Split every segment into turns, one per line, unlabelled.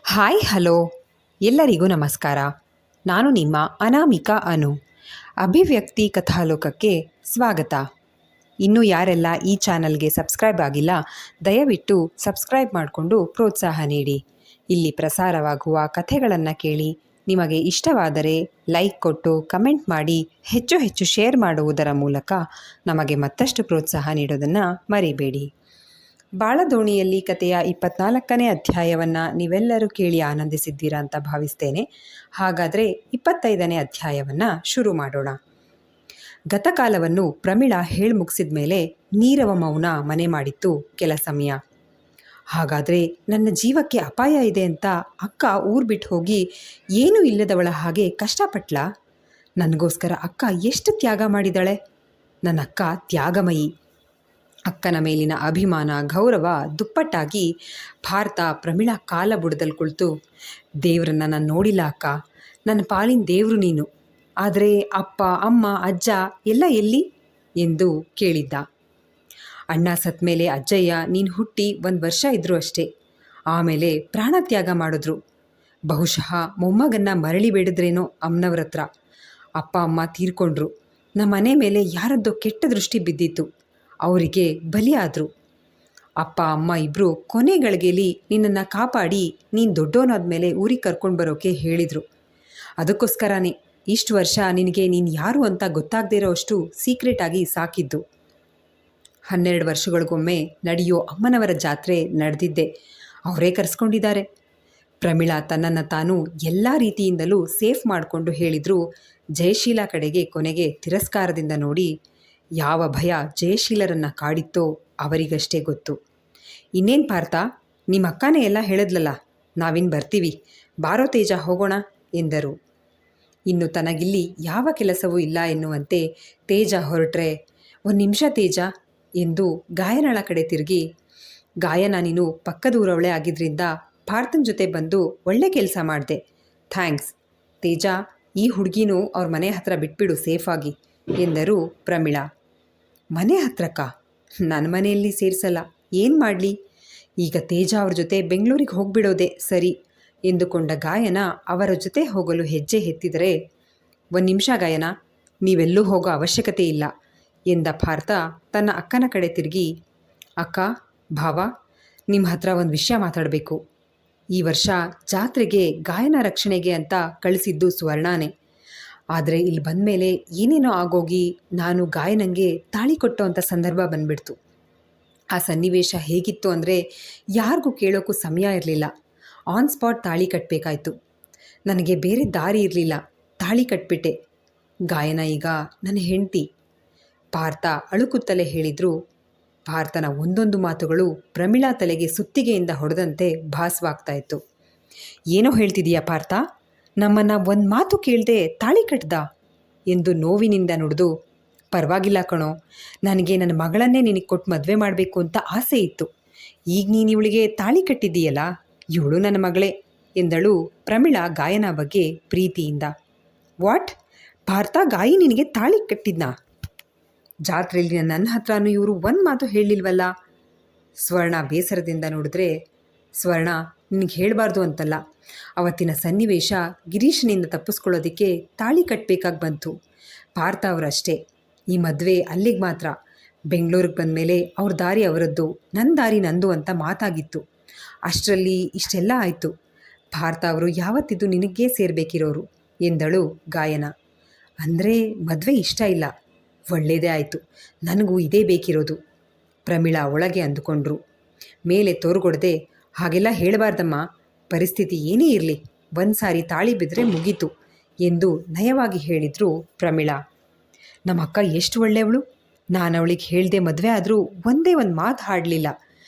Hi hello ಎಲ್ಲರಿಗೂ ನಮಸ್ಕಾರ. ನಾನು ನಿಮ್ಮ ಅನಾಮಿಕಾ ಅನು. ಅಭಿವ್ಯಕ್ತಿ ಕಥಾಲೋಕಕ್ಕೆ ಸ್ವಾಗತ. ಇನ್ನೂ ಯಾರೆಲ್ಲ ಈ ಚಾನಲ್ಗೆ ಸಬ್ಸ್ಕ್ರೈಬ್ ಆಗಿಲ್ಲ, ದಯವಿಟ್ಟು ಸಬ್ಸ್ಕ್ರೈಬ್ ಮಾಡಿಕೊಂಡು ಪ್ರೋತ್ಸಾಹ ನೀಡಿ. ಇಲ್ಲಿ ಪ್ರಸಾರವಾಗುವ ಕಥೆಗಳನ್ನು ಕೇಳಿ ನಿಮಗೆ ಇಷ್ಟವಾದರೆ ಲೈಕ್ ಕೊಟ್ಟು ಕಮೆಂಟ್ ಮಾಡಿ ಹೆಚ್ಚು ಹೆಚ್ಚು ಶೇರ್ ಮಾಡುವುದರ ಮೂಲಕ ನಮಗೆ ಮತ್ತಷ್ಟು ಪ್ರೋತ್ಸಾಹ ನೀಡೋದನ್ನು ಮರಿಬೇಡಿ. ಬಾಳದೋಣಿಯಲ್ಲಿ ಕಥೆಯ 24ನೇ ಅಧ್ಯಾಯವನ್ನು ನೀವೆಲ್ಲರೂ ಕೇಳಿ ಆನಂದಿಸಿದ್ದೀರಾ ಅಂತ ಭಾವಿಸ್ತೇನೆ. ಹಾಗಾದರೆ 25ನೇ ಅಧ್ಯಾಯವನ್ನು ಶುರು ಮಾಡೋಣ. ಗತಕಾಲವನ್ನು ಪ್ರಮೀಳಾ ಹೇಳಿ ಮುಗಿಸಿದ ಮೇಲೆ ನೀರವ ಮೌನ ಮನೆ ಮಾಡಿತ್ತು ಕೆಲ ಸಮಯ. ಹಾಗಾದರೆ ನನ್ನ ಜೀವಕ್ಕೆ ಅಪಾಯ ಇದೆ ಅಂತ ಅಕ್ಕ ಊರು ಬಿಟ್ಟು ಹೋಗಿ ಏನೂ ಇಲ್ಲದವಳ ಹಾಗೆ ಕಷ್ಟಪಟ್ಲ? ನನಗೋಸ್ಕರ ಅಕ್ಕ ಎಷ್ಟು ತ್ಯಾಗ ಮಾಡಿದಾಳೆ. ನನ್ನ ಅಕ್ಕ ತ್ಯಾಗಮಯಿ. ಅಕ್ಕನ ಮೇಲಿನ ಅಭಿಮಾನ ಗೌರವ ದುಪ್ಪಟ್ಟಾಗಿ ಭಾರತ ಪ್ರಮೀಳಾ ಕಾಲ ಬುಡದಲ್ಲಿ ಕುಳಿತು, ದೇವ್ರನ್ನ ನಾನು ನೋಡಿಲ್ಲ ಅಕ್ಕ, ನನ್ನ ಪಾಲಿನ ದೇವರು ನೀನು, ಆದರೆ ಅಪ್ಪ ಅಮ್ಮ ಅಜ್ಜ ಎಲ್ಲ ಎಲ್ಲಿ ಎಂದು ಕೇಳಿದ್ದ. ಅಣ್ಣ ಸತ್ತ ಮೇಲೆ ಅಜ್ಜಯ್ಯ ನೀನು ಹುಟ್ಟಿ 1 ವರ್ಷ ಇದ್ದರು ಅಷ್ಟೇ. ಆಮೇಲೆ ಪ್ರಾಣತ್ಯಾಗ ಮಾಡಿದ್ರು. ಬಹುಶಃ ಮೊಮ್ಮಗನ್ನ ಮರಳಿ ಬೇಡಿದ್ರೇನೋ ಅಮ್ಮನವ್ರ ಹತ್ರ. ಅಪ್ಪ ಅಮ್ಮ ತೀರ್ಕೊಂಡ್ರು. ನಮ್ಮ ಮನೆ ಮೇಲೆ ಯಾರದ್ದೋ ಕೆಟ್ಟ ದೃಷ್ಟಿ ಬಿದ್ದಿತ್ತು. ಅವರಿಗೆ ಬಲಿಯಾದರು. ಅಪ್ಪ ಅಮ್ಮ ಇಬ್ಬರು ಕೊನೆಗಳಿಗೆಲಿ ನಿನ್ನನ್ನು ಕಾಪಾಡಿ ನೀನು ದೊಡ್ಡವನಾದ್ಮೇಲೆ ಊರಿಗೆ ಕರ್ಕೊಂಡು ಬರೋಕ್ಕೆ ಹೇಳಿದರು. ಅದಕ್ಕೋಸ್ಕರನೇ ಇಷ್ಟು ವರ್ಷ ನಿನಗೆ ನೀನು ಯಾರು ಅಂತ ಗೊತ್ತಾಗದೇ ಇರೋ ಅಷ್ಟು ಸೀಕ್ರೆಟಾಗಿ ಸಾಕಿದ್ದು. 12 ವರ್ಷಗಳಿಗೊಮ್ಮೆ ನಡೆಯೋ ಅಮ್ಮನವರ ಜಾತ್ರೆ ನಡೆದಿದ್ದೆ ಅವರೇ ಕರೆಸ್ಕೊಂಡಿದ್ದಾರೆ. ಪ್ರಮೀಳಾ ತನ್ನನ್ನು ತಾನು ಎಲ್ಲ ರೀತಿಯಿಂದಲೂ ಸೇಫ್ ಮಾಡಿಕೊಂಡು ಹೇಳಿದ್ರು. ಜಯಶೀಲ ಕಡೆಗೆ ಕೊನೆಗೆ ತಿರಸ್ಕಾರದಿಂದ ನೋಡಿ ಯಾವ ಭಯ ಜಯಶೀಲರನ್ನು ಕಾಡಿತ್ತೋ ಅವರಿಗಷ್ಟೇ ಗೊತ್ತು. ಇನ್ನೇನು ಪಾರ್ಥ, ನಿಮ್ಮ ಅಕ್ಕನೇ ಎಲ್ಲ ಹೇಳಿದ್ಲಲ್ಲ, ನಾವಿನ್ನು ಬರ್ತೀವಿ, ಬಾರೋ ತೇಜ ಹೋಗೋಣ ಎಂದರು. ಇನ್ನು ತನಗಿಲ್ಲಿ ಯಾವ ಕೆಲಸವೂ ಇಲ್ಲ ಎನ್ನುವಂತೆ ತೇಜ ಹೊರಟ್ರೆ, 1 ನಿಮಿಷ ತೇಜ ಎಂದು ಗಾಯನಳ ಕಡೆ ತಿರುಗಿ, ಗಾಯನ ನೀನು ಪಕ್ಕದೂರವಳೆ ಆಗಿದ್ದರಿಂದ ಪಾರ್ಥನ ಜೊತೆ ಬಂದು ಒಳ್ಳೆ ಕೆಲಸ ಮಾಡಿದೆ, ಥ್ಯಾಂಕ್ಸ್. ತೇಜ, ಈ ಹುಡುಗಿನೂ ಅವ್ರ ಮನೆ ಹತ್ರ ಬಿಟ್ಬಿಡು ಸೇಫಾಗಿ ಎಂದರು ಪ್ರಮೀಳಾ. ಮನೆ ಹತ್ರಕ್ಕ? ನನ್ನ ಮನೆಯಲ್ಲಿ ಸೇರಿಸಲ್ಲ, ಏನು ಮಾಡಲಿ, ಈಗ ತೇಜ ಅವ್ರ ಜೊತೆ ಬೆಂಗಳೂರಿಗೆ ಹೋಗಿಬಿಡೋದೆ ಸರಿ ಎಂದುಕೊಂಡ ಗಾಯನ ಅವರ ಜೊತೆ ಹೋಗಲು ಹೆಜ್ಜೆ ಎತ್ತಿದರೆ, 1 ನಿಮಿಷ ಗಾಯನ, ನೀವೆಲ್ಲೂ ಹೋಗೋ ಅವಶ್ಯಕತೆ ಇಲ್ಲ ಎಂದ ಪಾರ್ಥ ತನ್ನ ಅಕ್ಕನ ಕಡೆ ತಿರುಗಿ, ಅಕ್ಕ, ಭಾವ, ನಿಮ್ಮ ಹತ್ರ ಒಂದು ವಿಷಯ ಮಾತಾಡಬೇಕು. ಈ ವರ್ಷ ಜಾತ್ರೆಗೆ ಗಾಯನ ರಕ್ಷಣೆಗೆ ಅಂತ ಕಳಿಸಿದ್ದು ಸ್ವರ್ಣಾನೇ. ಆದರೆ ಇಲ್ಲಿ ಬಂದ ಮೇಲೆ ಏನೇನೋ ಆಗೋಗಿ ನಾನು ಗಾಯನಂಗೆ ತಾಳಿ ಕೊಟ್ಟೋ ಅಂಥ ಸಂದರ್ಭ ಬಂದ್ಬಿಡ್ತು. ಆ ಸನ್ನಿವೇಶ ಹೇಗಿತ್ತು ಅಂದರೆ ಯಾರಿಗೂ ಕೇಳೋಕ್ಕೂ ಸಮಯ ಇರಲಿಲ್ಲ. ಆನ್ ಸ್ಪಾಟ್ ತಾಳಿ ಕಟ್ಟಬೇಕಾಯ್ತು. ನನಗೆ ಬೇರೆ ದಾರಿ ಇರಲಿಲ್ಲ, ತಾಳಿ ಕಟ್ಬಿಟ್ಟೆ. ಗಾಯನ ಈಗ ನನ್ನ ಹೆಂಡತಿ. ಪಾರ್ಥ ಅಳುಕುತ್ತಲೇ ಹೇಳಿದ್ರು. ಪಾರ್ಥನ ಒಂದೊಂದು ಮಾತುಗಳು ಪ್ರಮೀಳಾ ತಲೆಗೆ ಸುತ್ತಿಗೆಯಿಂದ ಹೊಡೆದಂತೆ ಭಾಸವಾಗ್ತಾ ಇತ್ತು. ಏನೋ ಹೇಳ್ತಿದೀಯಾ ಪಾರ್ಥ, ನಮ್ಮನ್ನು 1 ಮಾತು ಕೇಳದೆ ತಾಳಿ ಕಟ್ದ ಎಂದು ನೋವಿನಿಂದ ನುಡಿದು, ಪರವಾಗಿಲ್ಲ ಕಣೋ, ನನಗೆ ನನ್ನ ಮಗಳನ್ನೇ ನಿನಗೆ ಕೊಟ್ಟು ಮದುವೆ ಮಾಡಬೇಕು ಅಂತ ಆಸೆ ಇತ್ತು. ಈಗ ನೀನು ಇವಳಿಗೆ ತಾಳಿ ಕಟ್ಟಿದ್ದೀಯಲ್ಲ, ಇವಳು ನನ್ನ ಮಗಳೇ ಎಂದಳು ಪ್ರಮೀಳಾ ಗಾಯನ ಬಗ್ಗೆ ಪ್ರೀತಿಯಿಂದ. ವಾಟ್? ಪಾರ್ಥ ಗಾಯಿ ನಿನಗೆ ತಾಳಿ ಕಟ್ಟಿದ್ನಾ? ಜಾತ್ರೆಯಲ್ಲಿ ನನ್ನ ಹತ್ರನೂ ಇವರು 1 ಮಾತು ಹೇಳಿಲ್ವಲ್ಲ? ಸ್ವರ್ಣ ಬೇಸರದಿಂದ ನೋಡಿದ್ರೆ, ಸ್ವರ್ಣ, ನಿನಗೆ ಹೇಳಬಾರ್ದು ಅಂತಲ್ಲ, ಅವತ್ತಿನ ಸನ್ನಿವೇಶ ಗಿರೀಶನಿಂದ ತಪ್ಪಿಸ್ಕೊಳ್ಳೋದಕ್ಕೆ ತಾಳಿ ಕಟ್ಟಬೇಕಾಗಿ ಬಂತು. ಪಾರ್ಥ ಅವರಷ್ಟೇ. ಈ ಮದುವೆ ಅಲ್ಲಿಗೆ ಮಾತ್ರ. ಬೆಂಗಳೂರಿಗೆ ಬಂದ ಮೇಲೆ ಅವ್ರ ದಾರಿ ಅವರದ್ದು, ನನ್ನ ದಾರಿ ನಂದು ಅಂತ ಮಾತಾಗಿತ್ತು. ಅಷ್ಟರಲ್ಲಿ ಇಷ್ಟೆಲ್ಲ ಆಯಿತು. ಪಾರ್ಥ ಅವರು ಯಾವತ್ತಿದ್ದು ನಿನಗೇ ಸೇರಬೇಕಿರೋರು ಎಂದಳು ಗಾಯನ. ಅಂದರೆ ಮದುವೆ ಇಷ್ಟ ಇಲ್ಲ, ಒಳ್ಳೆಯದೇ ಆಯಿತು, ನನಗೂ ಇದೇ ಬೇಕಿರೋದು ಪ್ರಮೀಳಾ ಒಳಗೆ ಅಂದುಕೊಂಡ್ರು. ಮೇಲೆ ತೋರುಗೊಡದೆ, ಹಾಗೆಲ್ಲ ಹೇಳಬಾರ್ದಮ್ಮ, ಪರಿಸ್ಥಿತಿ ಏನೇ ಇರಲಿ, 1 ಸಾರಿ ತಾಳಿ ಬಿದ್ದರೆ ಮುಗೀತು ಎಂದು ನಯವಾಗಿ ಹೇಳಿದರು ಪ್ರಮೀಳಾ. ನಮ್ಮ ಅಕ್ಕ ಎಷ್ಟು ಒಳ್ಳೆಯವಳು, ನಾನು ಅವಳಿಗೆ ಹೇಳ್ದೆ ಮದುವೆ ಆದರೂ ಒಂದೇ ಒಂದು ಮಾತು ಹಾಡಲಿಲ್ಲ.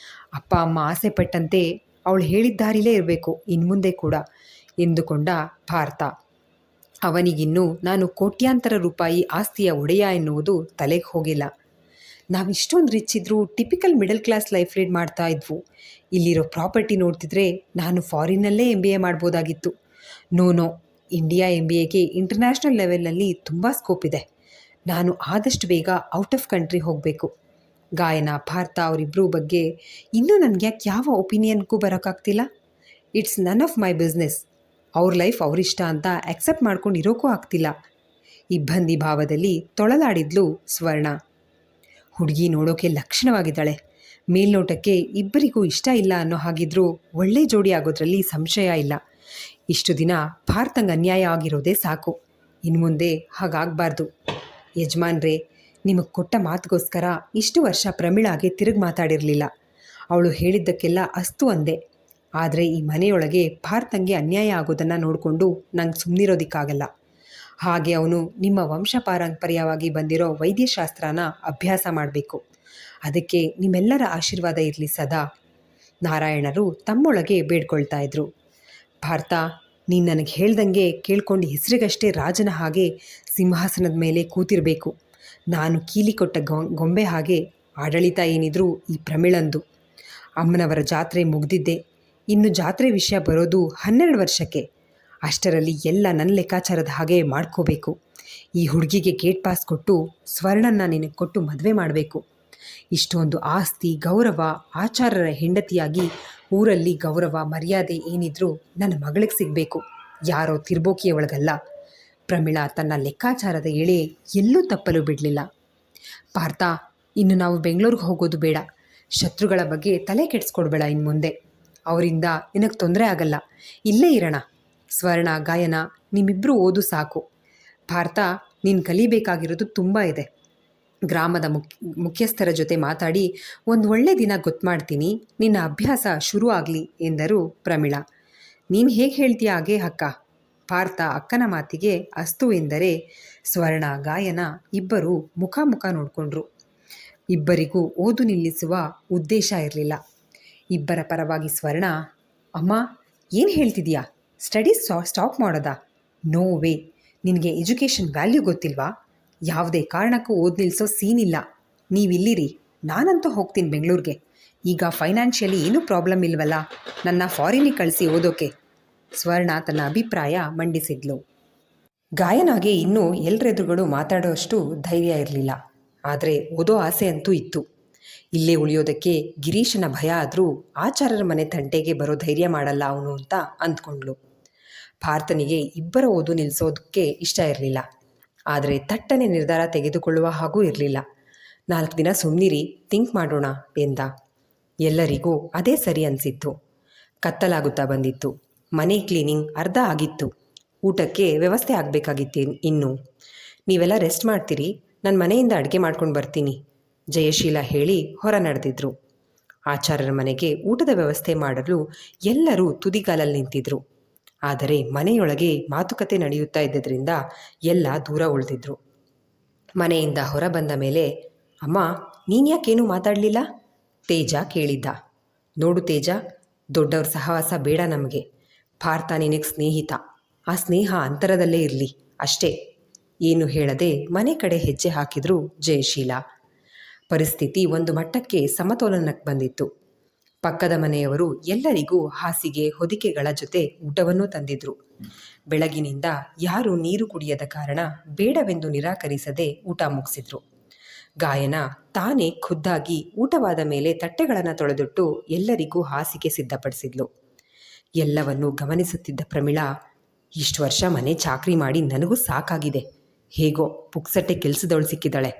ಅಪ್ಪ ಅಮ್ಮ ಆಸೆ ಪಟ್ಟಂತೆ ಅವಳು ಹೇಳಿದ್ದಾರಿಲೇ ಇರಬೇಕು ಇನ್ಮುಂದೆ ಕೂಡ ಎಂದುಕೊಂಡ ಪಾರ್ಥ. ಅವನಿಗಿನ್ನೂ ನಾನು ಕೋಟ್ಯಾಂತರ ರೂಪಾಯಿ ಆಸ್ತಿಯ ಒಡೆಯ ಎನ್ನುವುದು ತಲೆಗೆ ಹೋಗಿಲ್ಲ. ನಾವಿಷ್ಟೊಂದು ರಿಚ್ ಇದ್ದರೂ typical middle class life lead ಮಾಡ್ತಾ ಇದ್ವು. ಇಲ್ಲಿರೋ ಪ್ರಾಪರ್ಟಿ ನೋಡ್ತಿದ್ರೆ ನಾನು ಫಾರಿನಲ್ಲೇ MBA ಮಾಡ್ಬೋದಾಗಿತ್ತು. ನೋ, ಇಂಡಿಯಾ MBAಗೆ ಇಂಟರ್ನ್ಯಾಷನಲ್ ಲೆವೆಲ್ನಲ್ಲಿ ತುಂಬ ಸ್ಕೋಪ್ ಇದೆ. ನಾನು ಆದಷ್ಟು ಬೇಗ ಔಟ್ ಆಫ್ ಕಂಟ್ರಿ ಹೋಗಬೇಕು. ಗಾಯನ, ಪಾರ್ಥ ಅವರಿಬ್ಬರ ಬಗ್ಗೆ ಇನ್ನೂ ನನಗೆ ಯಾಕೆ ಯಾವ ಒಪಿನಿಯನ್ಗೂ ಬರೋಕ್ಕಾಗ್ತಿಲ್ಲ. It's none of my business. ಅವ್ರ ಲೈಫ್ ಅವರಿಷ್ಟ ಅಂತ ಆಕ್ಸೆಪ್ಟ್ ಮಾಡ್ಕೊಂಡು ಇರೋಕ್ಕೂ ಆಗ್ತಿಲ್ಲ. ಇಬ್ಬಂದಿ ಭಾವದಲ್ಲಿ ತೊಳಲಾಡಿದ್ಲು ಸ್ವರ್ಣ. ಹುಡುಗಿ ನೋಡೋಕೆ ಲಕ್ಷಣವಾಗಿದ್ದಾಳೆ. ಮೇಲ್ನೋಟಕ್ಕೆ ಇಬ್ಬರಿಗೂ ಇಷ್ಟ ಇಲ್ಲ ಅನ್ನೋ ಹಾಗಿದ್ರೂ ಒಳ್ಳೆ ಜೋಡಿ ಆಗೋದ್ರಲ್ಲಿ ಸಂಶಯ ಇಲ್ಲ. ಇಷ್ಟು ದಿನ ಭಾರತಂಗೆ ಅನ್ಯಾಯ ಆಗಿರೋದೇ ಸಾಕು. ಇನ್ನು ಮುಂದೆ ಹಾಗಾಗಬಾರ್ದು. ಯಜಮಾನ್ರೇ, ನಿಮಗೆ ಕೊಟ್ಟ ಮಾತಿಗೋಸ್ಕರ ಇಷ್ಟು ವರ್ಷ ಪ್ರಮೀಳಾಗೆ ತಿರುಗಿ ಮಾತಾಡಿರಲಿಲ್ಲ. ಅವಳು ಹೇಳಿದ್ದಕ್ಕೆಲ್ಲ ಅಸ್ತು ಅಂದೆ. ಆದರೆ ಈ ಮನೆಯೊಳಗೆ ಭಾರತಂಗೆ ಅನ್ಯಾಯ ಆಗೋದನ್ನು ನೋಡಿಕೊಂಡು ನಂಗೆ ಸುಮ್ಮನಿರೋದಕ್ಕಾಗಲ್ಲ. ಹಾಗೆ ಅವನು ನಿಮ್ಮ ವಂಶಪಾರಂಪರ್ಯವಾಗಿ ಬಂದಿರೋ ವೈದ್ಯಶಾಸ್ತ್ರನ ಅಭ್ಯಾಸ ಮಾಡಬೇಕು. ಅದಕ್ಕೆ ನಿಮ್ಮೆಲ್ಲರ ಆಶೀರ್ವಾದ ಇರಲಿ ಸದಾ. ನಾರಾಯಣರು ತಮ್ಮೊಳಗೆ ಬೇಡ್ಕೊಳ್ತಾ ಇದ್ರು. ಭಾರತ, ನೀನು ನನಗೆ ಹೇಳ್ದಂಗೆ ಕೇಳ್ಕೊಂಡು ಹೆಸರಿಗಷ್ಟೇ ರಾಜನ ಹಾಗೆ ಸಿಂಹಾಸನದ ಮೇಲೆ ಕೂತಿರಬೇಕು. ನಾನು ಕೀಲಿ ಕೊಟ್ಟ ಗೊಂಬೆ ಹಾಗೆ ಆಡಳಿತ ಏನಿದ್ರೂ ಈ ಪ್ರಮಿಳಂದು. ಅಮ್ಮನವರ ಜಾತ್ರೆ ಮುಗ್ದಿದ್ದೆ. ಇನ್ನು ಜಾತ್ರೆ ವಿಷಯ ಬರೋದು 12 ವರ್ಷಕ್ಕೆ. ಅಷ್ಟರಲ್ಲಿ ಎಲ್ಲ ನನ್ನ ಲೆಕ್ಕಾಚಾರದ ಹಾಗೆ ಮಾಡ್ಕೋಬೇಕು. ಈ ಹುಡುಗಿಗೆ ಗೇಟ್ ಪಾಸ್ ಕೊಟ್ಟು ಸ್ವರ್ಣನ್ನ ನಿನಗೆ ಕೊಟ್ಟು ಮದುವೆ ಮಾಡಬೇಕು. ಇಷ್ಟೊಂದು ಆಸ್ತಿ, ಗೌರವ, ಆಚಾರರ ಹೆಂಡತಿಯಾಗಿ ಊರಲ್ಲಿ ಗೌರವ ಮರ್ಯಾದೆ ಏನಿದ್ರೂ ನನ್ನ ಮಗಳಿಗೆ ಸಿಗಬೇಕು, ಯಾರೋ ತಿರ್ಬೋಕಿಯ ಒಳಗಲ್ಲ. ಪ್ರಮೀಳಾ ತನ್ನ ಲೆಕ್ಕಾಚಾರದ ಎಳೆ ಎಲ್ಲೂ ತಪ್ಪಲು ಬಿಡಲಿಲ್ಲ. ಪಾರ್ಥ, ಇನ್ನು ನಾವು ಬೆಂಗಳೂರಿಗೆ ಹೋಗೋದು ಬೇಡ. ಶತ್ರುಗಳ ಬಗ್ಗೆ ತಲೆ ಕೆಡಿಸ್ಕೊಡ್ಬೇಡ. ಇನ್ನು ಮುಂದೆ ಅವರಿಂದ ನಿನಗೆ ತೊಂದರೆ ಆಗಲ್ಲ. ಇಲ್ಲೇ ಇರೋಣ. ಸ್ವರ್ಣ, ಗಾಯನ ನಿಮ್ಮಿಬ್ಬರು ಓದು ಸಾಕು. ಭಾರತ, ನೀನು ಕಲಿಬೇಕಾಗಿರೋದು ತುಂಬ ಇದೆ. ಗ್ರಾಮದ ಮುಖ್ಯಸ್ಥರ ಜೊತೆ ಮಾತಾಡಿ ಒಂದು ಒಳ್ಳೆ ದಿನ ಗೊತ್ತು ಮಾಡ್ತೀನಿ. ನಿನ್ನ ಅಭ್ಯಾಸ ಶುರು ಆಗಲಿ ಎಂದರು ಪ್ರಮೀಳಾ. ನೀನು ಹೇಗೆ ಹೇಳ್ತೀಯ ಹಾಗೆ ಅಕ್ಕ. ಪಾರ್ಥ ಅಕ್ಕನ ಮಾತಿಗೆ ಅಸ್ತು ಎಂದರೆ ಸ್ವರ್ಣ, ಗಾಯನ ಇಬ್ಬರು ಮುಖ ನೋಡಿಕೊಂಡ್ರು. ಇಬ್ಬರಿಗೂ ಓದು ನಿಲ್ಲಿಸುವ ಉದ್ದೇಶ ಇರಲಿಲ್ಲ. ಇಬ್ಬರ ಪರವಾಗಿ ಸ್ವರ್ಣ, ಅಮ್ಮ ಏನು ಹೇಳ್ತಿದೀಯಾ? ಸ್ಟಡೀಸ್ ಸ್ಟಾಪ್ ಮಾಡೋದಾ? No way. ನಿನಗೆ ಎಜುಕೇಷನ್ ವ್ಯಾಲ್ಯೂ ಗೊತ್ತಿಲ್ವಾ? ಯಾವುದೇ ಕಾರಣಕ್ಕೂ ಓದ್ ನಿಲ್ಲಿಸೋ ಸೀನ್ ಇಲ್ಲ. ನೀವಿಲ್ಲಿರಿ, ನಾನಂತೂ ಹೋಗ್ತೀನಿ ಬೆಂಗಳೂರಿಗೆ. ಈಗ ಫೈನಾನ್ಷಿಯಲಿ ಏನೂ ಪ್ರಾಬ್ಲಮ್ ಇಲ್ವಲ್ಲ, ನನ್ನ ಫಾರಿನಿಗೆ ಕಳಿಸಿ ಓದೋಕೆ. ಸ್ವರ್ಣ ತನ್ನ ಅಭಿಪ್ರಾಯ ಮಂಡಿಸಿದ್ಲು. ಗಾಯನಾಗೆ ಇನ್ನೂ ಎಲ್ಲರೆದುರುಗಳು ಮಾತಾಡೋಷ್ಟು ಧೈರ್ಯ ಇರಲಿಲ್ಲ. ಆದರೆ ಓದೋ ಆಸೆ ಅಂತೂ ಇತ್ತು. ಇಲ್ಲೇ ಉಳಿಯೋದಕ್ಕೆ ಗಿರೀಶನ ಭಯ ಆದರೂ ಆಚಾರ್ಯರ ಮನೆ ತಂಟೆಗೆ ಬರೋ ಧೈರ್ಯ ಮಾಡಲ್ಲ ಅವನು ಅಂತ ಅಂದ್ಕೊಂಡ್ಳು. ಭಾರತನಿಗೆ ಇಬ್ಬರ ಓದು ನಿಲ್ಲಿಸೋದಕ್ಕೆ ಇಷ್ಟ ಇರಲಿಲ್ಲ. ಆದರೆ ತಟ್ಟನೆ ನಿರ್ಧಾರ ತೆಗೆದುಕೊಳ್ಳುವ ಹಾಗೂ ಇರಲಿಲ್ಲ. 4 ದಿನ ಸುಮ್ಮನಿರಿ, ಥಿಂಕ್ ಮಾಡೋಣ ಎಂದ. ಎಲ್ಲರಿಗೂ ಅದೇ ಸರಿ ಅನಿಸಿತ್ತು. ಕತ್ತಲಾಗುತ್ತಾ ಬಂದಿತ್ತು. ಮನೆ ಕ್ಲೀನಿಂಗ್ ಅರ್ಧ ಆಗಿತ್ತು. ಊಟಕ್ಕೆ ವ್ಯವಸ್ಥೆ ಆಗಬೇಕಾಗಿತ್ತು. ಇನ್ನು ನೀವೆಲ್ಲ ರೆಸ್ಟ್ ಮಾಡ್ತೀರಿ, ನಾನು ಮನೆಯಿಂದ ಅಡುಗೆ ಮಾಡ್ಕೊಂಡು ಬರ್ತೀನಿ, ಜಯಶೀಲ ಹೇಳಿ ಹೊರ ನಡೆದಿದ್ರು. ಆಚಾರ್ಯರ ಮನೆಗೆ ಊಟದ ವ್ಯವಸ್ಥೆ ಮಾಡಲು ಎಲ್ಲರೂ ತುದಿಗಾಲಲ್ಲಿ ನಿಂತಿದ್ರು. ಆದರೆ ಮನೆಯೊಳಗೆ ಮಾತುಕತೆ ನಡೆಯುತ್ತಾ ಇದ್ದರಿಂದ ಎಲ್ಲ ದೂರ ಉಳಿದಿದ್ರು. ಮನೆಯಿಂದ ಹೊರ ಬಂದ ಮೇಲೆ, ಅಮ್ಮ ನೀನು ಯಾಕೇನೂ ಮಾತಾಡಲಿಲ್ಲ? ತೇಜ ಕೇಳಿದ್ದ. ನೋಡು ತೇಜ, ದೊಡ್ಡವ್ರ ಸಹವಾಸ ಬೇಡ ನಮಗೆ. ಭಾರತ ನಿನಗೆ ಸ್ನೇಹಿತ. ಆ ಸ್ನೇಹ ಅಂತರದಲ್ಲೇ ಇರಲಿ ಅಷ್ಟೇ. ಏನು ಹೇಳದೆ ಮನೆ ಕಡೆ ಹೆಜ್ಜೆ ಹಾಕಿದ್ರು ಜಯಶೀಲ. ಪರಿಸ್ಥಿತಿ ಒಂದು ಮಟ್ಟಕ್ಕೆ ಸಮತೋಲನಕ್ಕೆ ಬಂದಿತ್ತು. ಪಕ್ಕದ ಮನೆಯವರು ಎಲ್ಲರಿಗೂ ಹಾಸಿಗೆ ಹೊದಿಕೆಗಳ ಜೊತೆ ಊಟವನ್ನೂ ತಂದಿದ್ರು. ಬೆಳಗಿನಿಂದ ಯಾರೂ ನೀರು ಕುಡಿಯದ ಕಾರಣ ಬೇಡವೆಂದು ನಿರಾಕರಿಸದೆ ಊಟ ಮುಗಿಸಿದ್ರು. ಗಾಯನ ತಾನೇ ಖುದ್ದಾಗಿ ಊಟವಾದ ಮೇಲೆ ತಟ್ಟೆಗಳನ್ನು ತೊಳೆದಿಟ್ಟು ಎಲ್ಲರಿಗೂ ಹಾಸಿಗೆ ಸಿದ್ಧಪಡಿಸಿದ್ಲು. ಎಲ್ಲವನ್ನೂ ಗಮನಿಸುತ್ತಿದ್ದ ಪ್ರಮೀಳಾ, ಇಷ್ಟು ವರ್ಷ ಮನೆ ಚಾಕ್ರಿ ಮಾಡಿ ನನಗೂ ಸಾಕಾಗಿದೆ. ಹೇಗೋ ಪುಕ್ಸಟ್ಟೆ ಕೆಲಸದವಳು ಸಿಕ್ಕಿದ್ದಾಳೆ.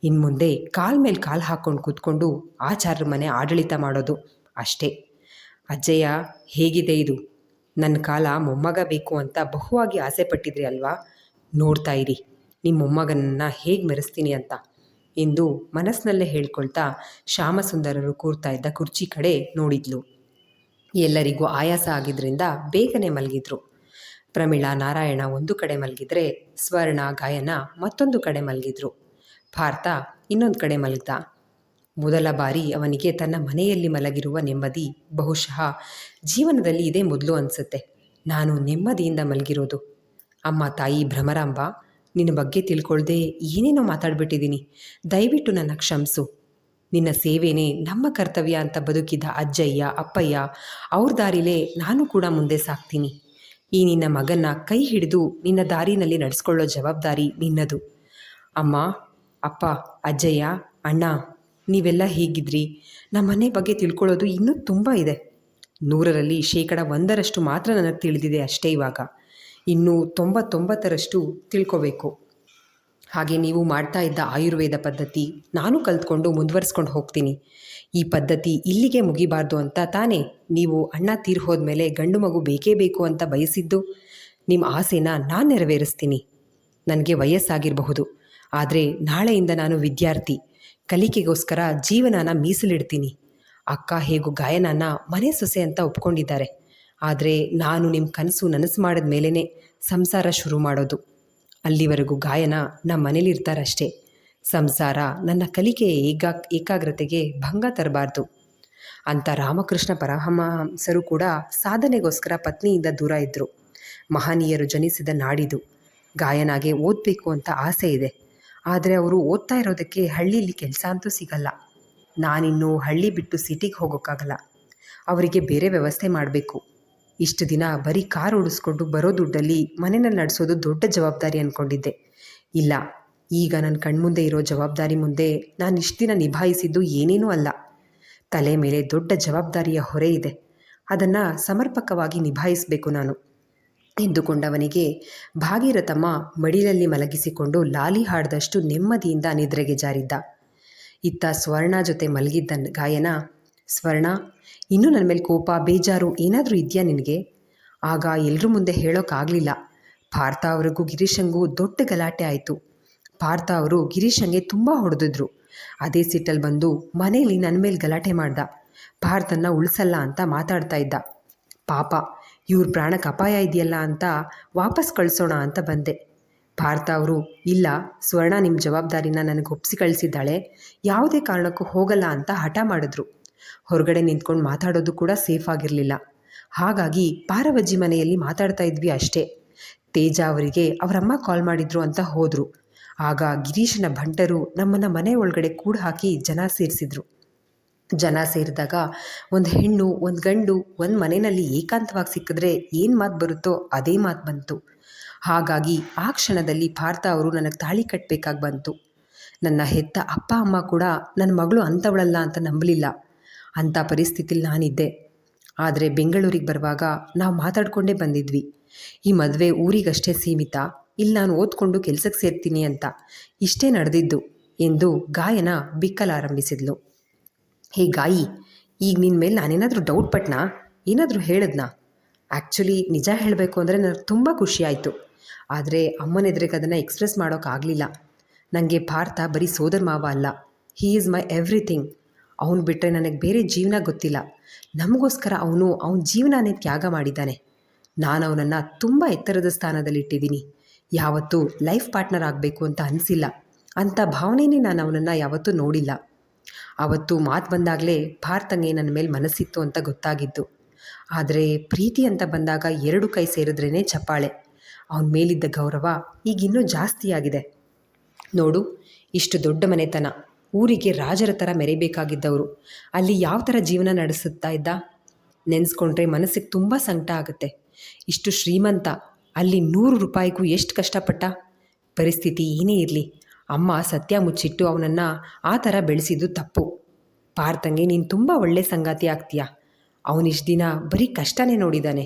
ಇನ್ನು ಮುಂದೆ ಕಾಲ್ ಮೇಲೆ ಕಾಲು ಹಾಕ್ಕೊಂಡು ಕೂತ್ಕೊಂಡು ಆಚಾರ್ಯರ ಮನೆ ಆಡಳಿತ ಮಾಡೋದು ಅಷ್ಟೇ. ಅಜ್ಜಯ್ಯ, ಹೇಗಿದೆ ಇದು? ನನ್ನ ಕಾಲ ಮೊಮ್ಮಗ ಬೇಕು ಅಂತ ಬಹುವಾಗಿ ಆಸೆ ಪಟ್ಟಿದ್ರಿ ಅಲ್ವಾ? ನೋಡ್ತಾ ಇರಿ ನಿಮ್ಮ ಮೊಮ್ಮಗನನ್ನು ಹೇಗೆ ಮೆರೆಸ್ತೀನಿ ಅಂತ ಎಂದು ಮನಸ್ಸಿನಲ್ಲೇ ಹೇಳ್ಕೊಳ್ತಾ ಶ್ಯಾಮಸುಂದರರು ಕೂರ್ತಾ ಇದ್ದ ಕುರ್ಚಿ ಕಡೆ ನೋಡಿದ್ಲು. ಎಲ್ಲರಿಗೂ ಆಯಾಸ ಆಗಿದ್ದರಿಂದ ಬೇಗನೆ ಮಲಗಿದ್ರು. ಪ್ರಮೀಳಾ, ನಾರಾಯಣ ಒಂದು ಕಡೆ ಮಲಗಿದ್ರೆ ಸ್ವರ್ಣ, ಗಾಯನ ಮತ್ತೊಂದು ಕಡೆ ಮಲಗಿದ್ರು. ಭಾರತ ಇನ್ನೊಂದು ಕಡೆ ಮಲಗ್ದ. ಮೊದಲ ಬಾರಿ ಅವನಿಗೆ ತನ್ನ ಮನೆಯಲ್ಲಿ ಮಲಗಿರುವ ನೆಮ್ಮದಿ ಬಹುಶಃ ಜೀವನದಲ್ಲಿ ಇದೇ ಮೊದಲು ಅನಿಸುತ್ತೆ. ನಾನು ನೆಮ್ಮದಿಯಿಂದ ಮಲಗಿರೋದು. ಅಮ್ಮ ತಾಯಿ ಭ್ರಮರಾಂಬ, ನಿನ್ನ ಬಗ್ಗೆ ತಿಳ್ಕೊಳ್ದೆ ಏನೇನೋ ಮಾತಾಡ್ಬಿಟ್ಟಿದ್ದೀನಿ. ದಯವಿಟ್ಟು ನನ್ನ ಕ್ಷಮಿಸು. ನಿನ್ನ ಸೇವೆನೇ ನಮ್ಮ ಕರ್ತವ್ಯ ಅಂತ ಬದುಕಿದ ಅಜ್ಜಯ್ಯ, ಅಪ್ಪಯ್ಯ ಅವ್ರ ದಾರಿಲೇ ನಾನು ಕೂಡ ಮುಂದೆ ಸಾಗ್ತೀನಿ. ಈ ನಿನ್ನ ಮಗನ್ನ ಕೈ ಹಿಡಿದು ನಿನ್ನ ದಾರಿನಲ್ಲಿ ನಡೆಸ್ಕೊಳ್ಳೋ ಜವಾಬ್ದಾರಿ ನಿನ್ನದು. ಅಮ್ಮ, ಅಪ್ಪ, ಅಜ್ಜಯ್ಯ, ಅಣ್ಣ, ನೀವೆಲ್ಲ ಹೇಗಿದ್ರಿ? ನಮ್ಮ ಮನೆ ಬಗ್ಗೆ ತಿಳ್ಕೊಳ್ಳೋದು ಇನ್ನೂ ತುಂಬ ಇದೆ. 100ರಲ್ಲಿ 1% ಮಾತ್ರ ನನಗೆ ತಿಳಿದಿದೆ ಅಷ್ಟೇ. ಇವಾಗ ಇನ್ನೂ 99ರಷ್ಟು ತಿಳ್ಕೋಬೇಕು. ಹಾಗೆ ನೀವು ಮಾಡ್ತಾ ಇದ್ದ ಆಯುರ್ವೇದ ಪದ್ಧತಿ ನಾನು ಕಲ್ತ್ಕೊಂಡು ಮುಂದುವರಿಸ್ಕೊಂಡು ಹೋಗ್ತೀನಿ. ಈ ಪದ್ಧತಿ ಇಲ್ಲಿಗೆ ಮುಗಿಬಾರ್ದು ಅಂತ ತಾನೇ ನೀವು ಅಣ್ಣ ತೀರಿ ಹೋದ್ಮೇಲೆ ಗಂಡು ಮಗು ಬೇಕೇ ಬೇಕು ಅಂತ ಬಯಸಿದ್ದು? ನಿಮ್ಮ ಆಸೆನ ನಾನು ನೆರವೇರಿಸ್ತೀನಿ. ನನಗೆ ವಯಸ್ಸಾಗಿರಬಹುದು, ಆದರೆ ನಾಳೆಯಿಂದ ನಾನು ವಿದ್ಯಾರ್ಥಿ. ಕಲಿಕೆಗೋಸ್ಕರ ಜೀವನನ ಮೀಸಲಿಡ್ತೀನಿ. ಅಕ್ಕ ಹೇಗೂ ಗಾಯನನ ಮನೆ ಸೊಸೆ ಅಂತ ಒಪ್ಕೊಂಡಿದ್ದಾರೆ. ಆದರೆ ನಾನು ನಿಮ್ಮ ಕನಸು ನನಸು ಮಾಡಿದ ಮೇಲೇ ಸಂಸಾರ ಶುರು ಮಾಡೋದು. ಅಲ್ಲಿವರೆಗೂ ಗಾಯನ ನಮ್ಮ ಮನೇಲಿರ್ತಾರಷ್ಟೇ. ಸಂಸಾರ ನನ್ನ ಕಲಿಕೆಯ ಏಕಾಗ್ರತೆಗೆ ಭಂಗ ತರಬಾರ್ದು ಅಂತ ರಾಮಕೃಷ್ಣ ಪರಮಹಂಸರು ಕೂಡ ಸಾಧನೆಗೋಸ್ಕರ ಪತ್ನಿಯಿಂದ ದೂರ ಇದ್ದರು. ಮಹನೀಯರು ಜನಿಸಿದ ನಾಡಿದು. ಗಾಯನಾಗೆ ಓದಬೇಕು ಅಂತ ಆಸೆ ಇದೆ. ಆದರೆ ಅವರು ಓದ್ತಾ ಇರೋದಕ್ಕೆ ಹಳ್ಳೀಲಿ ಕೆಲಸ ಅಂತೂ ಸಿಗಲ್ಲ. ನಾನಿನ್ನೂ ಹಳ್ಳಿ ಬಿಟ್ಟು ಸಿಟಿಗೆ ಹೋಗೋಕ್ಕಾಗಲ್ಲ. ಅವರಿಗೆ ಬೇರೆ ವ್ಯವಸ್ಥೆ ಮಾಡಬೇಕು. ಇಷ್ಟು ದಿನ ಬರೀ ಕಾರ್ ಓಡಿಸ್ಕೊಂಡು ಬರೋ ದುಡ್ಡಲ್ಲಿ ಮನೆಯಲ್ಲಿ ನಡೆಸೋದು ದೊಡ್ಡ ಜವಾಬ್ದಾರಿ ಅಂದ್ಕೊಂಡಿದ್ದೆ. ಇಲ್ಲ, ಈಗ ನನ್ನ ಕಣ್ಮುಂದೆ ಇರೋ ಜವಾಬ್ದಾರಿ ಮುಂದೆ ನಾನು ಇಷ್ಟು ದಿನ ನಿಭಾಯಿಸಿದ್ದು ಏನೇನೂ ಅಲ್ಲ. ತಲೆ ಮೇಲೆ ದೊಡ್ಡ ಜವಾಬ್ದಾರಿಯ ಹೊರೆ ಇದೆ. ಅದನ್ನು ಸಮರ್ಪಕವಾಗಿ ನಿಭಾಯಿಸಬೇಕು ನಾನು ಎಂದುಕೊಂಡವನಿಗೆ ಭಾಗೀರಥಮ್ಮ ಮಡಿಲಲ್ಲಿ ಮಲಗಿಸಿಕೊಂಡು ಲಾಲಿ ಹಾಡಿದಷ್ಟು ನೆಮ್ಮದಿಯಿಂದ ನಿದ್ರೆಗೆ ಜಾರಿದ್ದ. ಇತ್ತ ಸ್ವರ್ಣ ಜೊತೆ ಮಲಗಿದ್ದ ಗಾಯನ, ಸ್ವರ್ಣ, ಇನ್ನೂ ನನ್ನ ಮೇಲೆ ಕೋಪ ಬೇಜಾರು ಏನಾದರೂ ಇದೆಯಾ ನಿನಗೆ? ಆಗ ಎಲ್ಲರ ಮುಂದೆ ಹೇಳೋಕ್ಕಾಗಲಿಲ್ಲ. ಪಾರ್ಥ ಅವ್ರಿಗೂ ಗಿರೀಶಂಗೂ ದೊಡ್ಡ ಗಲಾಟೆ ಆಯಿತು. ಪಾರ್ಥ ಅವರು ಗಿರೀಶಂಗೆ ತುಂಬ ಹೊಡೆದಿದ್ರು. ಅದೇ ಸಿಟ್ಟಲ್ಲಿ ಬಂದು ಮನೇಲಿ ನನ್ನ ಮೇಲೆ ಗಲಾಟೆ ಮಾಡ್ದ. ಪಾರ್ಥನ ಉಳಿಸಲ್ಲ ಅಂತ ಮಾತಾಡ್ತಾ ಇದ್ದ. ಪಾಪ, ಇವ್ರ ಪ್ರಾಣಕ್ಕೆ ಅಪಾಯ ಇದೆಯಲ್ಲ ಅಂತ ವಾಪಸ್ ಕಳಿಸೋಣ ಅಂತ ಬಂದೆ. ಪಾರ್ಥ ಅವರು, ಇಲ್ಲ, ಸ್ವರ್ಣ ನಿಮ್ಮ ಜವಾಬ್ದಾರಿನ ನನಗೆ ಒಪ್ಪಿಸಿ ಕಳಿಸಿದ್ದಾಳೆ, ಯಾವುದೇ ಕಾರಣಕ್ಕೂ ಹೋಗಲ್ಲ ಅಂತ ಹಠ ಮಾಡಿದ್ರು. ಹೊರಗಡೆ ನಿಂತ್ಕೊಂಡು ಮಾತಾಡೋದು ಕೂಡ ಸೇಫ್ ಆಗಿರಲಿಲ್ಲ. ಹಾಗಾಗಿ ಪಾರವಜ್ಜಿ ಮನೆಯಲ್ಲಿ ಮಾತಾಡ್ತಾ ಇದ್ವಿ ಅಷ್ಟೇ. ತೇಜ ಅವರಿಗೆ ಅವರಮ್ಮ ಕಾಲ್ ಮಾಡಿದ್ರು ಅಂತ ಹೋದರು. ಆಗ ಗಿರೀಶನ ಭಂಟರು ನಮ್ಮನ್ನು ಮನೆ ಒಳಗಡೆ ಕೂಡು ಹಾಕಿ ಜನ ಸೇರಿಸಿದ್ರು. ಜನ ಸೇರಿದಾಗ ಒಂದು ಹೆಣ್ಣು ಒಂದು ಗಂಡು ಒಂದು ಮನೆಯಲ್ಲಿ ಏಕಾಂತವಾಗಿ ಸಿಕ್ಕಿದ್ರೆ ಏನು ಮಾತು ಬರುತ್ತೋ ಅದೇ ಮಾತು ಬಂತು. ಹಾಗಾಗಿ ಆ ಕ್ಷಣದಲ್ಲಿ ಪಾರ್ಥ ಅವರು ನನಗೆ ತಾಳಿ ಕಟ್ಟಬೇಕಾಗಿ ಬಂತು. ನನ್ನ ಹೆತ್ತ ಅಪ್ಪ ಅಮ್ಮ ಕೂಡ ನನ್ನ ಮಗಳು ಅಂಥವಳಲ್ಲ ಅಂತ ನಂಬಲಿಲ್ಲ. ಅಂಥ ಪರಿಸ್ಥಿತಿಲಿ ನಾನಿದ್ದೆ. ಆದರೆ ಬೆಂಗಳೂರಿಗೆ ಬರುವಾಗ ನಾವು ಮಾತಾಡಿಕೊಂಡೇ ಬಂದಿದ್ವಿ, ಈ ಮದುವೆ ಊರಿಗಷ್ಟೇ ಸೀಮಿತ, ಇಲ್ಲಿ ನಾನು ಓದ್ಕೊಂಡು ಕೆಲಸಕ್ಕೆ ಸೇರ್ತೀನಿ ಅಂತ. ಇಷ್ಟೇ ನಡೆದಿದ್ದು ಎಂದು ಗಾಯನ ಬಿಕ್ಕಲಾರಂಭಿಸಿದ್ಲು. ಹೇ ಗಾಯಿ, ಈಗ ನಿನ್ನ ಮೇಲೆ ನಾನೇನಾದರೂ ಡೌಟ್ ಪಟ್ನಾ? ಏನಾದರೂ ಹೇಳಿದ್ನಾ? ಆ್ಯಕ್ಚುಲಿ ನಿಜ ಹೇಳಬೇಕು ಅಂದರೆ ನನಗೆ ತುಂಬ ಖುಷಿಯಾಯಿತು. ಆದರೆ ಅಮ್ಮನ ಎದುರಿಗೆ ಅದನ್ನು ಎಕ್ಸ್ಪ್ರೆಸ್ ಮಾಡೋಕ್ಕಾಗಲಿಲ್ಲ. ನನಗೆ ಪಾರ್ಥ ಬರೀ ಸೋದರ ಮಾವ ಅಲ್ಲ, ಹೀ ಈಸ್ ಮೈ ಎವ್ರಿಥಿಂಗ್. ಅವನು ಬಿಟ್ಟರೆ ನನಗೆ ಬೇರೆ ಜೀವನ ಗೊತ್ತಿಲ್ಲ. ನಮಗೋಸ್ಕರ ಅವನ ಜೀವನನೇ ತ್ಯಾಗ ಮಾಡಿದ್ದಾನೆ. ನಾನು ಅವನನ್ನು ತುಂಬ ಎತ್ತರದ ಸ್ಥಾನದಲ್ಲಿಟ್ಟಿದ್ದೀನಿ. ಯಾವತ್ತೂ ಲೈಫ್ ಪಾರ್ಟ್ನರ್ ಆಗಬೇಕು ಅಂತ ಅನಿಸಿಲ್ಲ. ಅಂಥ ಭಾವನೆಯೇ ನಾನು ಅವನನ್ನು ಯಾವತ್ತೂ ನೋಡಿಲ್ಲ. ಅವತ್ತು ಮಾತು ಬಂದಾಗಲೇ ಪಾರ್ಥಂಗೆ ನನ್ನ ಮೇಲೆ ಮನಸ್ಸಿತ್ತು ಅಂತ ಗೊತ್ತಾಗಿದ್ದು. ಆದರೆ ಪ್ರೀತಿ ಅಂತ ಬಂದಾಗ 2 ಕೈ ಸೇರಿದ್ರೇ ಚಪ್ಪಾಳೆ. ಅವನ ಮೇಲಿದ್ದ ಗೌರವ ಈಗಿನ್ನೂ ಜಾಸ್ತಿಯಾಗಿದೆ. ನೋಡು, ಇಷ್ಟು ದೊಡ್ಡ ಮನೆತನ, ಊರಿಗೆ ರಾಜರ ಥರ ಮೆರೆಯಬೇಕಾಗಿದ್ದವರು ಅಲ್ಲಿ ಯಾವ ಥರ ಜೀವನ ನಡೆಸುತ್ತಾ ಇದ್ದ? ನೆನೆಸ್ಕೊಂಡ್ರೆ ಮನಸ್ಸಿಗೆ ತುಂಬ ಸಂಕಟ ಆಗುತ್ತೆ. ಇಷ್ಟು ಶ್ರೀಮಂತ, ಅಲ್ಲಿ 100 ರೂಪಾಯಿಗೂ ಎಷ್ಟು ಕಷ್ಟಪಟ್ಟ? ಪರಿಸ್ಥಿತಿ ಏನೇ ಇರಲಿ, ಅಮ್ಮ ಸತ್ಯ ಮುಚ್ಚಿಟ್ಟು ಅವನನ್ನು ಆ ಥರ ಬೆಳೆಸಿದ್ದು ತಪ್ಪು. ಪಾರ್ಥಂಗೆ ನೀನು ತುಂಬ ಒಳ್ಳೆ ಸಂಗಾತಿ ಆಗ್ತೀಯ. ಅವನಿಷ್ಟು ದಿನ ಬರೀ ಕಷ್ಟನೇ ನೋಡಿದ್ದಾನೆ.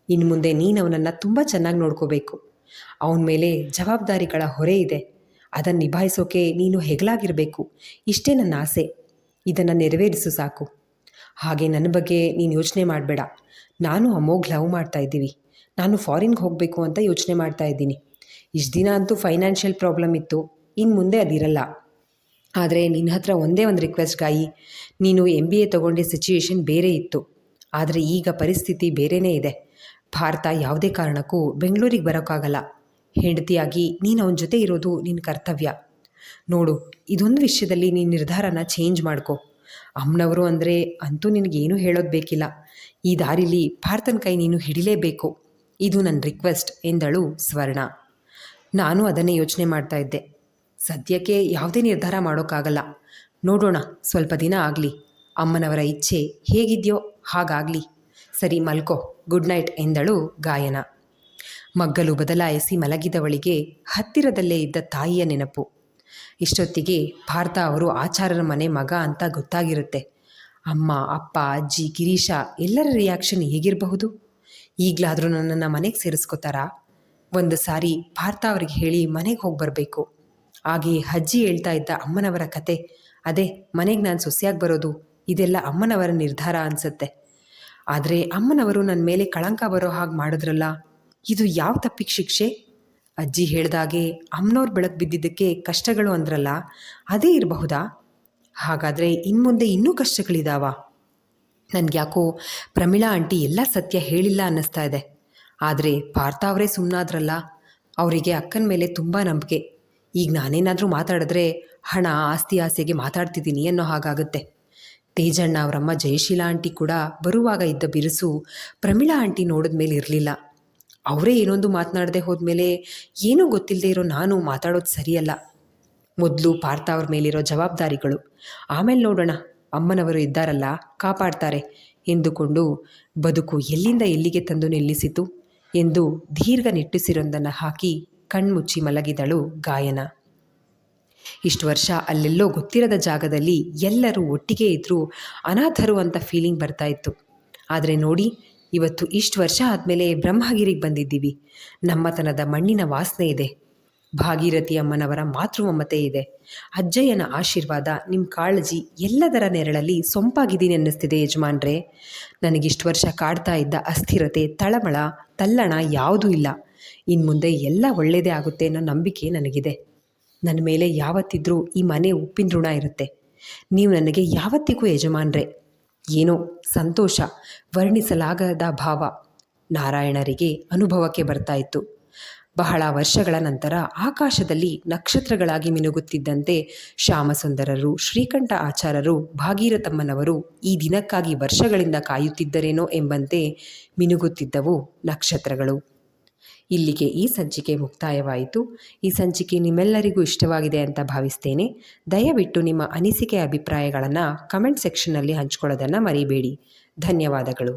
ಇನ್ನು ಮುಂದೆ ನೀನು ಅವನನ್ನು ತುಂಬ ಚೆನ್ನಾಗಿ ನೋಡ್ಕೋಬೇಕು. ಅವನ ಮೇಲೆ ಜವಾಬ್ದಾರಿಗಳ ಹೊರೆ ಇದೆ. ಅದನ್ನು ನಿಭಾಯಿಸೋಕೆ ನೀನು ಹೆಗಲಾಗಿರಬೇಕು. ಇಷ್ಟೇ ನನ್ನ ಆಸೆ. ಇದನ್ನು ನೆರವೇರಿಸು ಸಾಕು. ಹಾಗೆ ನನ್ನ ಬಗ್ಗೆ ನೀನು ಯೋಚನೆ ಮಾಡಬೇಡ. ನಾನು ಅಮೋಘ್ ಲವ್ ಮಾಡ್ತಾಯಿದ್ದೀವಿ. ನಾನು ಫಾರಿನ್ಗೆ ಹೋಗಬೇಕು ಅಂತ ಯೋಚನೆ ಮಾಡ್ತಾಯಿದ್ದೀನಿ. ಇಷ್ಟು ದಿನ ಅಂತೂ ಫೈನಾನ್ಷಿಯಲ್ ಪ್ರಾಬ್ಲಮ್ ಇತ್ತು, ಇನ್ನು ಮುಂದೆ ಅದಿರಲ್ಲ. ಆದರೆ ನಿನ್ನ ಹತ್ರ ಒಂದೇ ಒಂದು ರಿಕ್ವೆಸ್ಟ್ ಗಾಯಿ, ನೀನು MBA ತೊಗೊಂಡೆ ಸಿಚುಯೇಷನ್ ಬೇರೆ ಇತ್ತು. ಆದರೆ ಈಗ ಪರಿಸ್ಥಿತಿ ಬೇರೆಯೇ ಇದೆ. ಭಾರತ ಯಾವುದೇ ಕಾರಣಕ್ಕೂ ಬೆಂಗಳೂರಿಗೆ ಬರೋಕ್ಕಾಗಲ್ಲ. ಹೆಂಡತಿಯಾಗಿ ನೀನು ಅವನ ಜೊತೆ ಇರೋದು ನಿನ್ನ ಕರ್ತವ್ಯ. ನೋಡು, ಇದೊಂದು ವಿಷಯದಲ್ಲಿ ನೀನು ನಿರ್ಧಾರನ ಚೇಂಜ್ ಮಾಡ್ಕೊ. ಅಮ್ಮನವರು ಅಂದರೆ ಅಂತೂ ನಿನಗೇನು ಹೇಳೋದು ಬೇಕಿಲ್ಲ. ಈ ದಾರಿಲಿ ಭಾರತನ ಕೈ ನೀನು ಹಿಡಿಲೇಬೇಕು. ಇದು ನನ್ನ ರಿಕ್ವೆಸ್ಟ್ ಎಂದಳು ಸ್ವರ್ಣ. ನಾನು ಅದನ್ನೇ ಯೋಚನೆ ಮಾಡ್ತಾ ಇದ್ದೆ. ಸದ್ಯಕ್ಕೆ ಯಾವುದೇ ನಿರ್ಧಾರ ಮಾಡೋಕ್ಕಾಗಲ್ಲ. ನೋಡೋಣ, ಸ್ವಲ್ಪ ದಿನ ಆಗಲಿ. ಅಮ್ಮನವರ ಇಚ್ಛೆ ಹೇಗಿದೆಯೋ ಹಾಗಾಗಲಿ. ಸರಿ, ಮಲ್ಕೋ, ಗುಡ್ ನೈಟ್ ಎಂದಳು ಗಾಯನ. ಮಗ್ಗಲು ಬದಲಾಯಿಸಿ ಮಲಗಿದವಳಿಗೆ ಹತ್ತಿರದಲ್ಲೇ ಇದ್ದ ತಾಯಿಯ ನೆನಪು. ಇಷ್ಟೊತ್ತಿಗೆ ಪಾರ್ಥ ಅವರು ಆಚಾರ್ಯರ ಮನೆ ಮಗ ಅಂತ ಗೊತ್ತಾಗಿರುತ್ತೆ. ಅಮ್ಮ, ಅಪ್ಪ, ಅಜ್ಜಿ, ಗಿರೀಶ ಎಲ್ಲರ ರಿಯಾಕ್ಷನ್ ಹೇಗಿರಬಹುದು? ಈಗಲಾದರೂ ನನ್ನನ್ನು ಮನೆಗೆ ಸೇರಿಸ್ಕೋತಾರಾ? ಒಂದು ಸಾರಿ ಪಾರ್ಥ ಅವ್ರಿಗೆ ಹೇಳಿ ಮನೆಗೆ ಹೋಗಿ ಬರಬೇಕು. ಹಾಗೆ ಅಜ್ಜಿ ಹೇಳ್ತಾ ಇದ್ದ ಅಮ್ಮನವರ ಕತೆ, ಅದೇ ಮನೆಗೆ ನಾನು ಸೊಸೆಯಾಗಿ ಬರೋದು, ಇದೆಲ್ಲ ಅಮ್ಮನವರ ನಿರ್ಧಾರ ಅನಿಸುತ್ತೆ. ಆದರೆ ಅಮ್ಮನವರು ನನ್ನ ಮೇಲೆ ಕಳಂಕ ಬರೋ ಹಾಗೆ ಮಾಡಿದ್ರಲ್ಲ, ಇದು ಯಾವ ತಪ್ಪಿಗೆ ಶಿಕ್ಷೆ? ಅಜ್ಜಿ ಹೇಳ್ದಾಗೆ ಅಮ್ಮನವ್ರು ಬೆಳಕು ಬಿದ್ದಿದ್ದಕ್ಕೆ ಕಷ್ಟಗಳು ಅಂದ್ರಲ್ಲ, ಅದೇ ಇರಬಹುದಾ? ಹಾಗಾದರೆ ಇನ್ಮುಂದೆ ಇನ್ನೂ ಕಷ್ಟಗಳಿದಾವ? ನನಗ್ಯಾಕೋ ಪ್ರಮೀಳಾ ಆಂಟಿ ಎಲ್ಲ ಸತ್ಯ ಹೇಳಿಲ್ಲ ಅನ್ನಿಸ್ತಾ ಇದೆ. ಆದರೆ ಪಾರ್ಥ ಅವರೇ ಸುಮ್ಮನಾದ್ರಲ್ಲ, ಅವರಿಗೆ ಅಕ್ಕನ ಮೇಲೆ ತುಂಬ ನಂಬಿಕೆ. ಈಗ ನಾನೇನಾದರೂ ಮಾತಾಡಿದ್ರೆ ಹಣ ಆಸ್ತಿ ಆಸೆಗೆ ಮಾತಾಡ್ತಿದ್ದೀನಿ ಅನ್ನೋ ಹಾಗಾಗುತ್ತೆ. ತೇಜಣ್ಣ ಅವರಮ್ಮ ಜಯಶೀಲಾ ಆಂಟಿ ಕೂಡ ಬರುವಾಗ ಇದ್ದ ಬಿರುಸು ಪ್ರಮೀಳಾ ಆಂಟಿ ನೋಡಿದ ಮೇಲೆ ಇರಲಿಲ್ಲ. ಅವರೇ ಏನೊಂದು ಮಾತನಾಡದೆ ಹೋದ್ಮೇಲೆ ಏನೂ ಗೊತ್ತಿಲ್ಲದೆ ಇರೋ ನಾನು ಮಾತಾಡೋದು ಸರಿಯಲ್ಲ. ಮೊದಲು ಪಾರ್ಥ ಅವ್ರ ಮೇಲಿರೋ ಜವಾಬ್ದಾರಿಗಳು, ಆಮೇಲೆ ನೋಡೋಣ, ಅಮ್ಮನವರು ಇದ್ದಾರಲ್ಲ ಕಾಪಾಡ್ತಾರೆ ಎಂದುಕೊಂಡು ಬದುಕು ಎಲ್ಲಿಂದ ಎಲ್ಲಿಗೆ ತಂದು ನಿಲ್ಲಿಸಿತು ಎಂದು ದೀರ್ಘ ನಿಟ್ಟುಸಿರೊಂದನ್ನು ಹಾಕಿ ಕಣ್ಮುಚ್ಚಿ ಮಲಗಿದಳು ಗಾಯನ. ಇಷ್ಟು ವರ್ಷ ಅಲ್ಲೆಲ್ಲೋ ಗೊತ್ತಿರದ ಜಾಗದಲ್ಲಿ ಎಲ್ಲರೂ ಒಟ್ಟಿಗೆ ಇದ್ದರೂ ಅನಾಥರು ಅಂತ ಫೀಲಿಂಗ್ ಬರ್ತಾ ಇತ್ತು. ಆದರೆ ನೋಡಿ, ಇವತ್ತು ಇಷ್ಟು ವರ್ಷ ಆದಮೇಲೆ ಬ್ರಹ್ಮಗಿರಿಗೆ ಬಂದಿದ್ದೀವಿ. ನಮ್ಮತನದ ಮಣ್ಣಿನ ವಾಸನೆ ಇದೆ, ಭಾಗೀರಥಿ ಅಮ್ಮನವರ ಮಾತೃಮಮತೆ ಇದೆ, ಅಜ್ಜಯ್ಯನ ಆಶೀರ್ವಾದ, ನಿಮ್ಮ ಕಾಳಜಿ ಎಲ್ಲದರ ನೆರಳಲ್ಲಿ ಸೊಂಪಾಗಿದ್ದೀನಿ ಅನ್ನಿಸ್ತಿದೆ ಯಜಮಾನ್ರೇ. ನನಗಿಷ್ಟು ವರ್ಷ ಕಾಡ್ತಾ ಇದ್ದ ಅಸ್ಥಿರತೆ, ತಳಮಳ, ತಲ್ಲಣ ಯಾವುದೂ ಇಲ್ಲ. ಇನ್ನು ಮುಂದೆ ಎಲ್ಲ ಒಳ್ಳೆಯದೇ ಆಗುತ್ತೆ ಅನ್ನೋ ನಂಬಿಕೆ ನನಗಿದೆ. ನನ್ನ ಮೇಲೆ ಯಾವತ್ತಿದ್ರೂ ಈ ಮನೆ ಉಪ್ಪಿನ ಋಣ ಇರುತ್ತೆ. ನೀವು ನನಗೆ ಯಾವತ್ತಿಗೂ ಯಜಮಾನ್ರೆ. ಏನೋ ಸಂತೋಷ, ವರ್ಣಿಸಲಾಗದ ಭಾವ ನಾರಾಯಣರಿಗೆ ಅನುಭವಕ್ಕೆ ಬರ್ತಾ ಇತ್ತು. ಬಹಳ ವರ್ಷಗಳ ನಂತರ ಆಕಾಶದಲ್ಲಿ ನಕ್ಷತ್ರಗಳಾಗಿ ಮಿನುಗುತ್ತಿದ್ದಂತೆ ಶ್ಯಾಮಸುಂದರರು, ಶ್ರೀಕಂಠ ಆಚಾರ್ಯರು, ಭಾಗೀರಥಮ್ಮನವರು ಈ ದಿನಕ್ಕಾಗಿ ವರ್ಷಗಳಿಂದ ಕಾಯುತ್ತಿದ್ದರೇನೋ ಎಂಬಂತೆ ಮಿನುಗುತ್ತಿದ್ದವು ನಕ್ಷತ್ರಗಳು. ಇಲ್ಲಿಗೆ ಈ ಸಂಚಿಕೆ ಮುಕ್ತಾಯವಾಯಿತು. ಈ ಸಂಚಿಕೆ ನಿಮ್ಮೆಲ್ಲರಿಗೂ ಇಷ್ಟವಾಗಿದೆ ಅಂತ ಭಾವಿಸ್ತೇನೆ. ದಯವಿಟ್ಟು ನಿಮ್ಮ ಅನಿಸಿಕೆ ಅಭಿಪ್ರಾಯಗಳನ್ನು ಕಮೆಂಟ್ ಸೆಕ್ಷನ್ನಲ್ಲಿ ಹಂಚ್ಕೊಳ್ಳೋದನ್ನು ಮರಿಬೇಡಿ. ಧನ್ಯವಾದಗಳು.